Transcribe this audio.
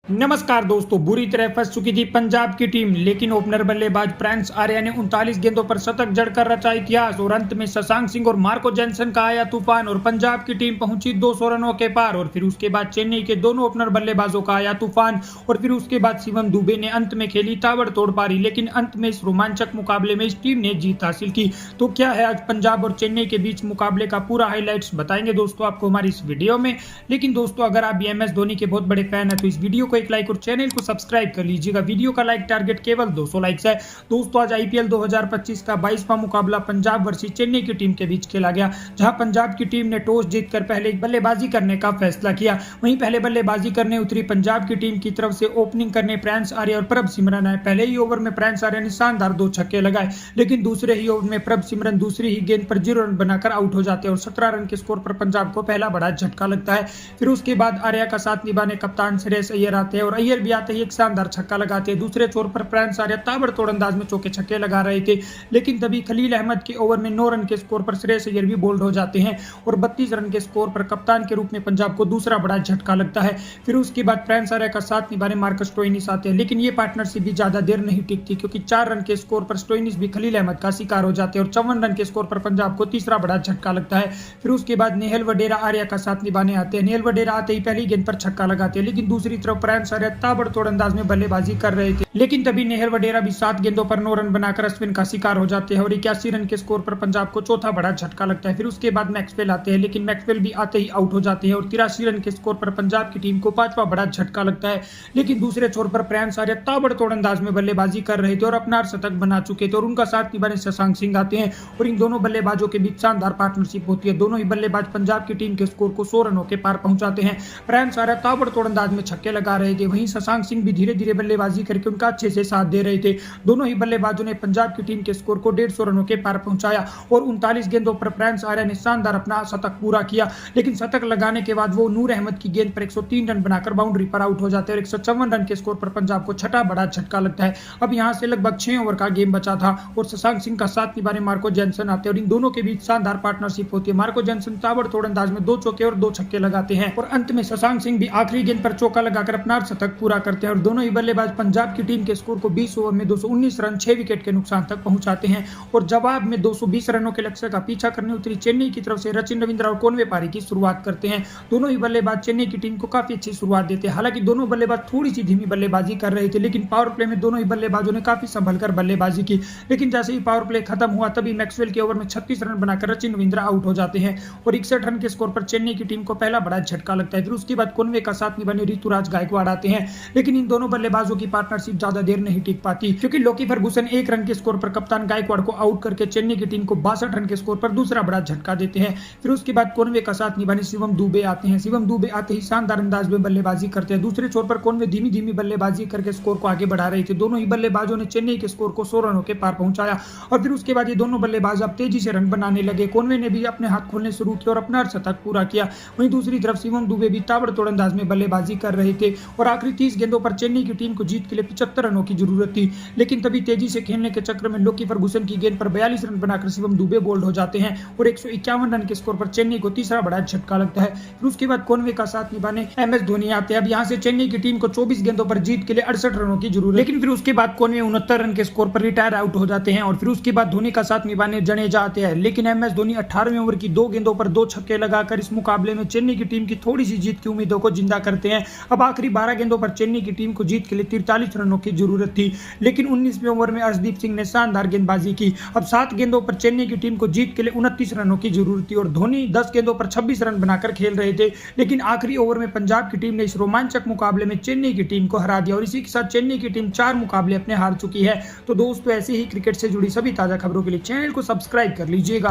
नमस्कार दोस्तों, बुरी तरह फंस चुकी थी पंजाब की टीम, लेकिन ओपनर बल्लेबाज प्रिंस आर्या ने 39 गेंदों पर शतक जड़कर रचा इतिहास और अंत में शशांक सिंह और मार्को जॉनसन का आया तूफान और पंजाब की टीम पहुंची 200 रनों के पार। और फिर उसके बाद चेन्नई के दोनों ओपनर बल्लेबाजों का आया तूफान और फिर उसके बाद शिवम दुबे ने अंत में खेली ताबड़तोड़ पारी, लेकिन अंत में इस रोमांचक मुकाबले में इस टीम ने जीत हासिल की। तो क्या है आज पंजाब और चेन्नई के बीच मुकाबले का पूरा हाईलाइट्स बताएंगे दोस्तों आपको हमारी इस वीडियो में। लेकिन दोस्तों अगर आप MS धोनी के बहुत बड़े फैन है तो इस वीडियो को एक लाइक और चैनल को सब्सक्राइब कर लीजिएगा। वीडियो का लाइक टारगेट केवल 200 लाइक्स है। दोस्तों आज IPL 2025 का 22वां मुकाबला पंजाब वर्सेस चेन्नई की टीम के बीच खेला गया, जहां पंजाब की टीम ने टॉस जीतकर पहले बल्लेबाजी करने का फैसला किया। वहीं पहले बल्लेबाजी करने उतरी पंजाब की टीम की तरफ से ओपनिंग करने प्रिंस आर्या और प्रभ सिमरन आए। पहले ही ओवर में प्रिंस आर्या ने शानदार 2 छक्के लगाए, लेकिन दूसरे ही ओवर में प्रभ सिमरन दूसरी ही गेंद पर 0 रन बनाकर आउट हो जाते हैं और 17 रन के स्कोर पर पंजाब को पहला बड़ा झटका लगता है। फिर उसके बाद आर्या का साथ निभाने कप्तान श्रेयस अय्यर आते हैं और अय्यर भी आते ही एक शानदार छक्का लगाते हैं। दूसरे छोर पर प्रिंस आर्या ताबड़तोड़ अंदाज में चौके छक्के लगा रहे थे, लेकिन तभी खलील अहमद के ओवर में 9 रन के स्कोर पर श्रेयस अय्यर भी बोल्ड हो जाते हैं और 32 रन के स्कोर पर कप्तान के रूप में पंजाब को दूसरा बड़ा झटका लगता है। फिर उसके बाद प्रिंस आर्या का साथ निभाने मार्कस स्टोइनिस आते हैं, लेकिन ये पार्टनरशिप भी ज्यादा देर नहीं टिकती क्योंकि 4 रन के स्कोर पर स्टोइनिस भी खलील अहमद का शिकार हो जाते हैं और 54 रन के स्कोर पर पंजाब को तीसरा बड़ा झटका लगता है। फिर उसके बाद नेहल वडेरा आर्या का साथ निभाने आते हैं। नेहल वडेरा आते ही पहली गेंद पर छक्का लगाते हैं, लेकिन दूसरी तरफ प्रिंस आर्या ताबड़तोड़ अंदाज में बल्लेबाजी कर रहे थे, लेकिन तभी नेहल वडेरा भी 7 गेंदों पर 9 रन बनाकर अश्विन का शिकार हो जाते हैं और 81 रन के स्कोर पर पंजाब को चौथा बड़ा झटका लगता है। फिर उसके बाद मैक्सवेल आते हैं, लेकिन मैक्सवेल भी आते ही आउट हो जाते हैं और 83 रन के स्कोर पर पंजाब की टीम को 5वां बड़ा झटका लगता है। लेकिन दूसरे छोर पर प्रिंस आर्या ताबड़तोड़ अंदाज में बल्लेबाजी कर रहे थे और अपना शतक बना चुके थे और उनका साथ निभाने शशांक सिंह आते हैं और इन दोनों बल्लेबाजों के बीच शानदार पार्टनरशिप होती है। दोनों ही बल्लेबाज पंजाब की टीम के स्कोर को 100 रनों के पार पहुंचाते हैं। प्रिंस आर्या ताबड़तोड़ अंदाज में छक्के लगा रहे थे, वहीं शशांक सिंह भी धीरे धीरे बल्लेबाजी करके उनका अच्छे से साथ दे रहे थे। दोनों ही बल्लेबाजों ने पंजाब की टीम के स्कोर को 150 रनों के पार पहुंचाया और 39 गेंदों पर प्रिंस आर्या ने शानदार अपना शतक पूरा किया, लेकिन शतक लगाने के बाद वो नूर अहमद की गेंद पर 103 रन बनाकर बाउंड्री पर आउट हो जाते हैं और 154 रन के स्कोर पर पंजाब को छठा बड़ा झटका लगता है। अब यहां से लगभग 6 ओवर का गेम बचा था और शशांक सिंह का साथ निभाने मार्को जॉनसन आते हैं और इन दोनों के बीच शानदार पार्टनरशिप होती है। मार्को जॉनसन ताबड़तोड़ अंदाज में 2 चौके और 2 छक्के लगाते हैं और अंत में शशांक सिंह भी आखिरी गेंद पर चौका लगाकर अपना शतक पूरा करते हैं और दोनों ही बल्लेबाज पंजाब की टीम के स्कोर को 20 ओवर में 219 रन 6 विकेट के नुकसान तक पहुंचाते हैं और जवाब में 220 रनों के लक्ष्य का पीछा करने उतरी चेन्नई की तरफ से सचिन रविंद्र और कॉनवे पारी की शुरुआत करते हैं। दोनों ही बल्लेबाज चेन्नई की टीम को काफी अच्छी शुरुआत देते हैं। हालांकि दोनों बल्लेबाज थोड़ी सी धीमी बल्लेबाजी कर रहे थे, लेकिन पावर प्ले में दोनों ही बल्लेबाजों ने काफी संभल कर बल्लेबाजी की। लेकिन जैसे ही पावर प्ले खत्म हुआ तभी मैक्सवेल के ओवर में 36 रन बनाकर सचिन रविंद्र आउट हो जाते हैं और 61 रन के स्कोर पर चेन्नई की टीम को पहला बड़ा झटका लगता है। फिर उसके बाद कॉनवे का साथ निभाने ऋतुराज गायकवाड़ आते हैं, लेकिन इन दोनों बल्लेबाजों की पार्टनरशिप ज्यादा देर नहीं टिक पाती क्योंकि लोकी फर्गुसन 1 रन के स्कोर पर कप्तान गायकवाड़ को आउट करके चेन्नई की टीम को 62 रन के स्कोर पर दूसरा बड़ा झटका देते हैं। फिर उसके बाद कॉनवे का साथ निभाने शिवम दुबे आते हैं। शिवम दुबे आते ही शानदार अंदाज में बल्लेबाजी करते हैं। दूसरे छोर पर कॉनवे धीमी धीमी बल्लेबाजी करके स्कोर को आगे बढ़ा रहे थे। दोनों ही बल्लेबाजों ने चेन्नई के स्कोर को 100 रनों के पार पहुंचाया और फिर उसके बाद ये दोनों बल्लेबाज अब तेजी से रन बनाने लगे। कॉनवे ने भी अपने हाथ खोलने शुरू किया और अपना शतक पूरा किया। वहीं दूसरी तरफ शिवम दुबे भी ताबड़तोड़ अंदाज में बल्लेबाजी कर रहे थे और आखिरी 30 गेंदों पर चेन्नई की टीम को जीत के लिए 75 रनों की जरूरत थी, लेकिन तभी तेजी से खेलने के चक्र में लोकी फर्गुसन की गेंद पर 42 रन बनाकर शिवम दुबे बोल्ड हो जाते हैं और 151 रन के स्कोर पर चेन्नई को तीसरा बड़ा झटका लगता है। फिर उसके बाद कॉनवे का साथ निभाने MS धोनी आते हैं। अब यहां से चेन्नई की टीम को 24 गेंदों पर जीत के लिए 68 रनों की जरूरत, लेकिन फिर उसके बाद कॉनवे 69 रन के स्कोर पर रिटायर आउट हो जाते हैं और फिर उसके बाद धोनी का साथ निभाने जडेजा आते हैं, लेकिन MS धोनी 18वें ओवर की 2 गेंदों पर 2 छक्के लगाकर इस मुकाबले में चेन्नई की टीम की थोड़ी सी जीत की उम्मीदों को जिंदा करते हैं। अब आखिरी 12 गेंदों पर चेन्नई की टीम को जीत के लिए 43 रनों की जरूरत थी, लेकिन 19वें ओवर में अर्शदीप सिंह ने शानदार गेंदबाजी की। अब 7 गेंदों पर चेन्नई की टीम को जीत के लिए 29 रनों की जरूरत थी और धोनी 10 गेंदों पर 26 रन बनाकर खेल रहे थे, लेकिन आखिरी ओवर में पंजाब की टीम ने इस रोमांचक मुकाबले में चेन्नई की टीम को हरा दिया और इसी के साथ चेन्नई की टीम 4 मुकाबले अपने हार चुकी है। तो दोस्तों ऐसे ही क्रिकेट से जुड़ी सभी ताजा खबरों के लिए चैनल को सब्सक्राइब कर लीजिएगा।